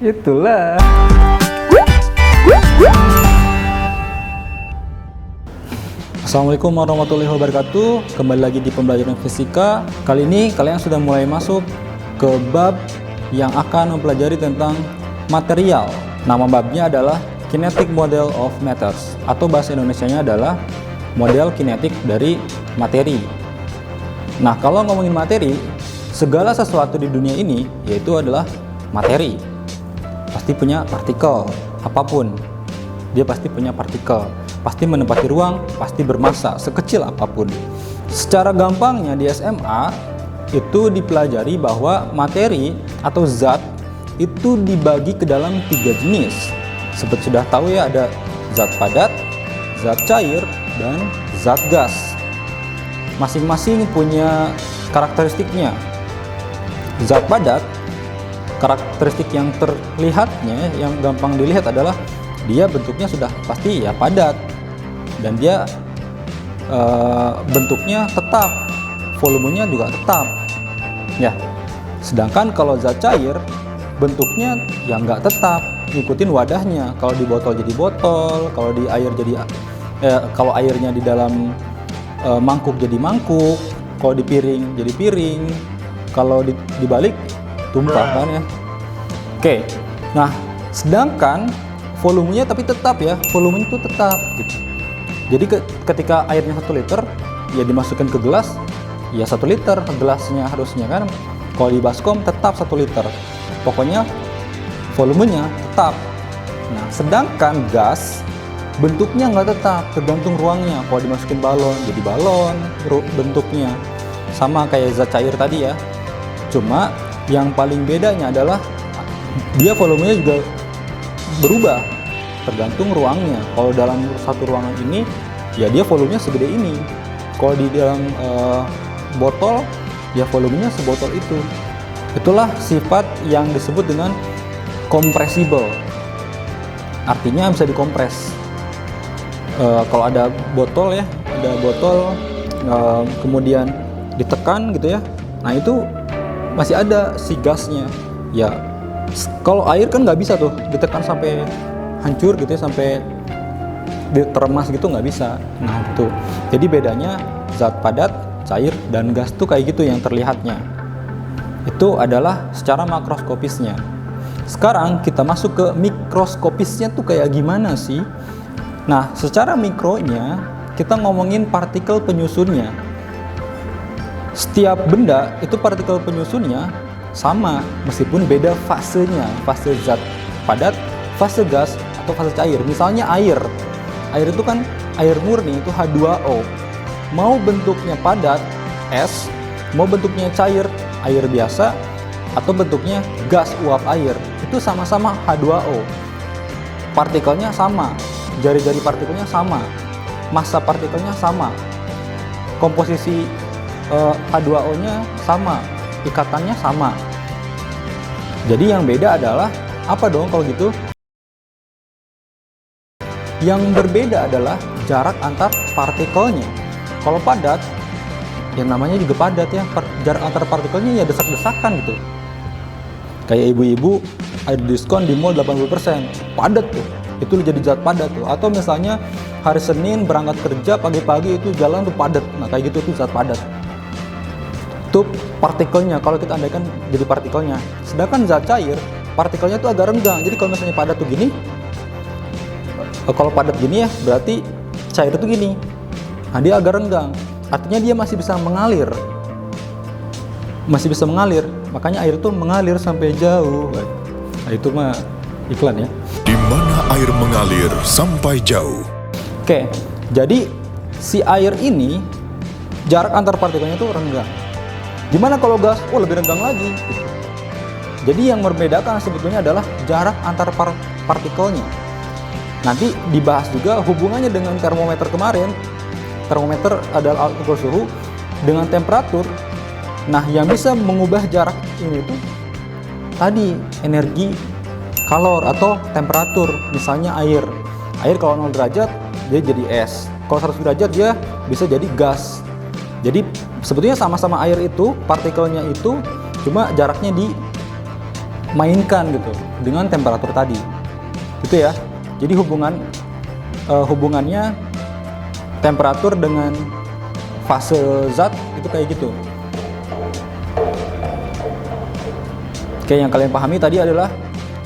Itulah. Assalamualaikum warahmatullahi wabarakatuh. Kembali lagi di pembelajaran fisika. Kali ini kalian sudah mulai masuk ke bab yang akan mempelajari tentang material. Nama babnya adalah Kinetic Model of Matters, atau bahasa Indonesianya adalah model kinetik dari materi. Nah, kalau ngomongin materi, segala sesuatu di dunia ini yaitu adalah materi. Pasti punya partikel, apapun. Dia pasti punya partikel, pasti menempati ruang, pasti bermassa, sekecil apapun. Secara gampangnya di SMA itu dipelajari bahwa materi atau zat itu dibagi ke dalam 3 jenis. Seperti sudah tahu ya, ada zat padat, zat cair, dan zat gas. Masing-masing punya karakteristiknya. Zat padat, karakteristik yang terlihatnya, yang gampang dilihat adalah dia bentuknya sudah pasti ya padat, dan dia bentuknya tetap, volumenya juga tetap ya. Sedangkan kalau zat cair bentuknya ya nggak tetap, ngikutin wadahnya. Kalau di botol jadi botol, kalau di air jadi kalau airnya di dalam mangkuk jadi mangkuk, kalau di piring jadi piring, kalau dibalik tumpah kan ya. Oke, nah sedangkan volumenya tapi tetap ya, volumenya itu tetap gitu. Jadi ketika airnya 1 liter ya dimasukkan ke gelas ya 1 liter gelasnya harusnya kan. Kalau di baskom tetap 1 liter, pokoknya volumenya tetap. Nah, sedangkan gas bentuknya nggak tetap, tergantung ruangnya. Kalau dimasukin balon jadi balon bentuknya, sama kayak zat cair tadi ya. Cuma yang paling bedanya adalah dia volumenya juga berubah tergantung ruangnya. Kalau dalam satu ruangan ini ya dia volumenya segede ini. Kalau di dalam botol ya volumenya sebotol itu. Itulah sifat yang disebut dengan compressible. Artinya bisa dikompres. Kalau ada botol ya, ada botol kemudian ditekan gitu ya, nah itu masih ada si gasnya ya. Kalau air kan nggak bisa tuh ditekan sampai hancur gitu ya, sampai teremas gitu nggak bisa. Nah itu jadi bedanya zat padat, cair, dan gas tuh kayak gitu yang terlihatnya. Itu adalah secara makroskopisnya. Sekarang kita masuk ke mikroskopisnya tuh kayak gimana sih. Nah, secara mikronya kita ngomongin partikel penyusunnya. Setiap benda itu partikel penyusunnya sama meskipun beda fasenya, fase zat padat, fase gas, atau fase cair. Misalnya air itu kan air murni itu H2O. Mau bentuknya padat es, mau bentuknya cair air biasa, atau bentuknya gas uap air, itu sama-sama H2O. Partikelnya sama, jari-jari partikelnya sama, massa partikelnya sama, komposisi H2O-nya sama, ikatannya sama. Jadi yang beda adalah apa dong kalau gitu? Yang berbeda adalah jarak antar partikelnya. Kalau padat, yang namanya juga padat ya, jarak antar partikelnya ya desak-desakan gitu. Kayak ibu-ibu ada diskon di mall 80%, padat tuh. Itu jadi zat padat tuh. Atau misalnya hari Senin berangkat kerja pagi-pagi itu jalan tuh padat. Nah, kayak gitu tuh zat padat. Itu partikelnya, kalau kita andaikan jadi partikelnya. Sedangkan zat cair, partikelnya tuh agak renggang. Jadi kalau misalnya padat tuh gini, kalau padat gini ya berarti cair tuh gini. Nah, dia agak renggang. Artinya dia masih bisa mengalir. Masih bisa mengalir. Makanya air tuh mengalir sampai jauh. Nah, itu mah iklan ya. Di mana air mengalir sampai jauh. Oke, jadi si air ini jarak antar partikelnya tuh renggang. Gimana kalau gas? Oh, lebih renggang lagi. Jadi yang membedakan sebetulnya adalah jarak antar partikelnya. Nanti dibahas juga hubungannya dengan termometer kemarin. Termometer adalah alat ukur suhu dengan temperatur. Nah, yang bisa mengubah jarak ini tuh tadi energi kalor atau temperatur. Misalnya air. Air kalau 0 derajat dia jadi es. Kalau 100 derajat dia bisa jadi gas. Jadi sebetulnya sama-sama air itu, partikelnya itu, cuma jaraknya dimainkan gitu, dengan temperatur tadi. Itu ya. Jadi hubungannya temperatur dengan fase zat itu kayak gitu. Oke, yang kalian pahami tadi adalah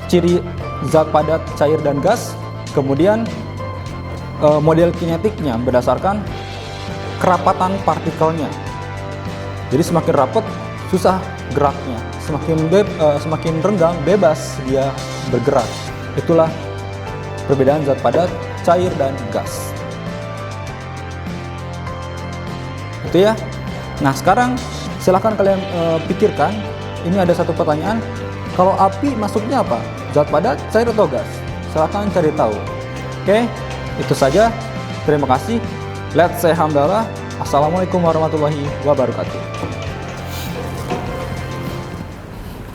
ciri zat padat, cair, dan gas. Kemudian model kinetiknya berdasarkan kerapatan partikelnya. Jadi semakin rapat susah geraknya, semakin renggang bebas dia bergerak. Itulah perbedaan zat padat, cair, dan gas. Itu ya. Nah, sekarang silahkan kalian pikirkan. Ini ada satu pertanyaan. Kalau api masuknya apa? Zat padat, cair, atau gas? Silahkan cari tahu. Oke, itu saja. Terima kasih. Let's say hamdalah. Assalamualaikum warahmatullahi wabarakatuh.